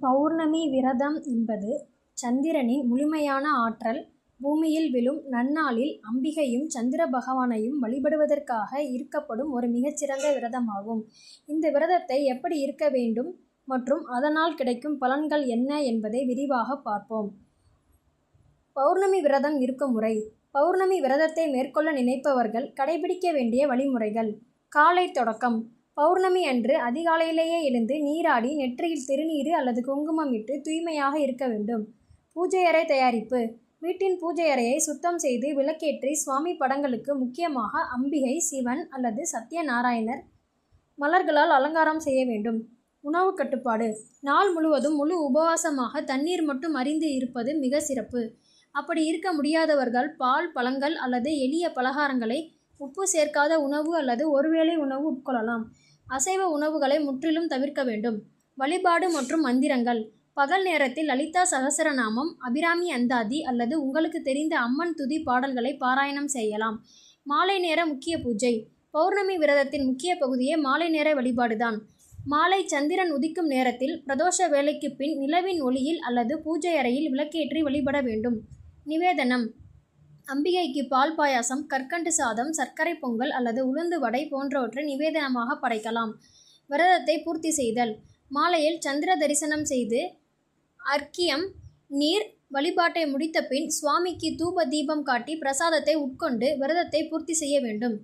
பௌர்ணமி விரதம் என்பது சந்திரனின் முழுமையான ஆற்றல் பூமியில் விழும் நன்னாளில் அம்பிகையும் சந்திர பகவானையும் வழிபடுவதற்காக இருக்கப்படும் ஒரு மிகச்சிறந்த விரதமாகும். இந்த விரதத்தை எப்படி இருக்க வேண்டும் மற்றும் அதனால் கிடைக்கும் பலன்கள் என்ன என்பதை விரிவாக பார்ப்போம். பௌர்ணமி விரதம் இருக்கும் முறை. பௌர்ணமி விரதத்தை மேற்கொள்ள நினைப்பவர்கள் கடைபிடிக்க வேண்டிய வழிமுறைகள். காலை தொடக்கம். பௌர்ணமி அன்று அதிகாலையிலேயே எழுந்து நீராடி நெற்றியில் திருநீறு அல்லது குங்குமம் இட்டு தூய்மையாக இருக்க வேண்டும். பூஜை அறை தயாரிப்பு. வீட்டின் பூஜை அறையை சுத்தம் செய்து விளக்கேற்றி சுவாமி படங்களுக்கு, முக்கியமாக அம்பிகை, சிவன் அல்லது சத்யநாராயணர் மலர்களால் அலங்காரம் செய்ய வேண்டும். உணவு கட்டுப்பாடு. நாள் முழுவதும் முழு உபவாசமாக தண்ணீர் மட்டும் அருந்தி இருப்பது மிக சிறப்பு. அப்படி இருக்க முடியாதவர்கள் பால், பழங்கள் அல்லது எளிய பலகாரங்களை, உப்பு சேர்க்காத உணவு அல்லது ஒருவேளை உணவு உட்கொள்ளலாம். அசைவ உணவுகளை முற்றிலும் தவிர்க்க வேண்டும். வழிபாடு மற்றும் மந்திரங்கள். பகல் நேரத்தில் லலிதா சகசரநாமம், அபிராமி அந்தாதி அல்லது உங்களுக்கு தெரிந்த அம்மன் துதி பாடல்களை பாராயணம் செய்யலாம். மாலை நேர முக்கிய பூஜை. பௌர்ணமி விரதத்தின் முக்கிய பகுதியே மாலை நேர வழிபாடுதான். மாலை சந்திரன் உதிக்கும் நேரத்தில் பிரதோஷ வேளைக்கு பின் நிலவின் ஒளியில் அல்லது பூஜை அறையில் விளக்கேற்றி வழிபட வேண்டும். நிவேதனம். அம்பிகைக்கு பால் பாயாசம், கற்கண்டு சாதம், சர்க்கரை பொங்கல் அல்லது உளுந்து வடை போன்றவற்றை நிவேதனமாக படைக்கலாம். விரதத்தை பூர்த்தி செய்தல். மாலையில் சந்திர தரிசனம் செய்து அர்க்கியம், நீர் வழிபாட்டை முடித்த பின் சுவாமிக்கு தூப தீபம் காட்டி பிரசாதத்தை உட்கொண்டு விரதத்தை பூர்த்தி செய்ய வேண்டும்.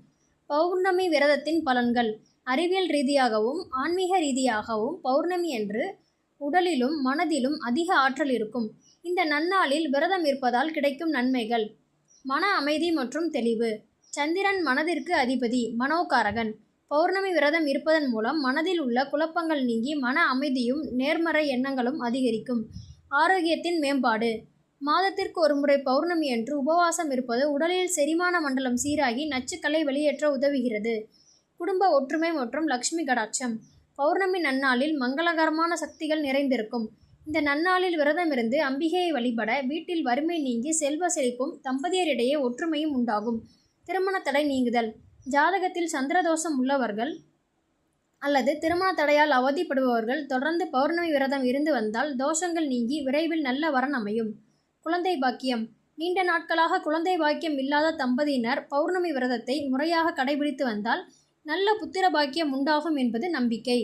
பௌர்ணமி விரதத்தின் பலன்கள். அறிவியல் ரீதியாகவும் ஆன்மீக ரீதியாகவும் பௌர்ணமி அன்று உடலிலும் மனதிலும் அதிக ஆற்றல் இருக்கும். இந்த நன்னாளில் விரதம் இருப்பதால் கிடைக்கும் நன்மைகள். மன அமைதி மற்றும் தெளிவு. சந்திரன் மனதிற்கு அதிபதி, மனோகாரகன். பௌர்ணமி விரதம் இருப்பதன் மூலம் மனதில் உள்ள குழப்பங்கள் நீங்கி மன அமைதியும் நேர்மறை எண்ணங்களும் அதிகரிக்கும். ஆரோக்கியத்தின் மேம்பாடு. மாதத்திற்கு ஒரு முறை பௌர்ணமி அன்று உபவாசம் இருப்பது உடலில் செரிமான மண்டலம் சீராகி நச்சுக்களை வெளியேற்ற உதவுகிறது. குடும்ப ஒற்றுமை மற்றும் லக்ஷ்மி கடாட்சம். பௌர்ணமி நன்னாளில் மங்களகரமான சக்திகள் நிறைந்திருக்கும். இந்த நன்னாளில் விரதமிருந்து அம்பிகையை வழிபட வீட்டில் வறுமை நீங்கி செல்வ செழிப்பும் தம்பதியரிடையே ஒற்றுமையும் உண்டாகும். திருமண தடை நீங்குதல். ஜாதகத்தில் சந்திரதோஷம் உள்ளவர்கள் அல்லது திருமண தடையால் அவதிப்படுபவர்கள் தொடர்ந்து பௌர்ணமி விரதம் இருந்து வந்தால் தோஷங்கள் நீங்கி விரைவில் நல்ல வரன் அமையும். குழந்தை பாக்கியம். நீண்ட நாட்களாக குழந்தை பாக்கியம் இல்லாத தம்பதியினர் பௌர்ணமி விரதத்தை முறையாக கடைபிடித்து வந்தால் நல்ல புத்திர பாக்கியம் உண்டாகும் என்பது நம்பிக்கை.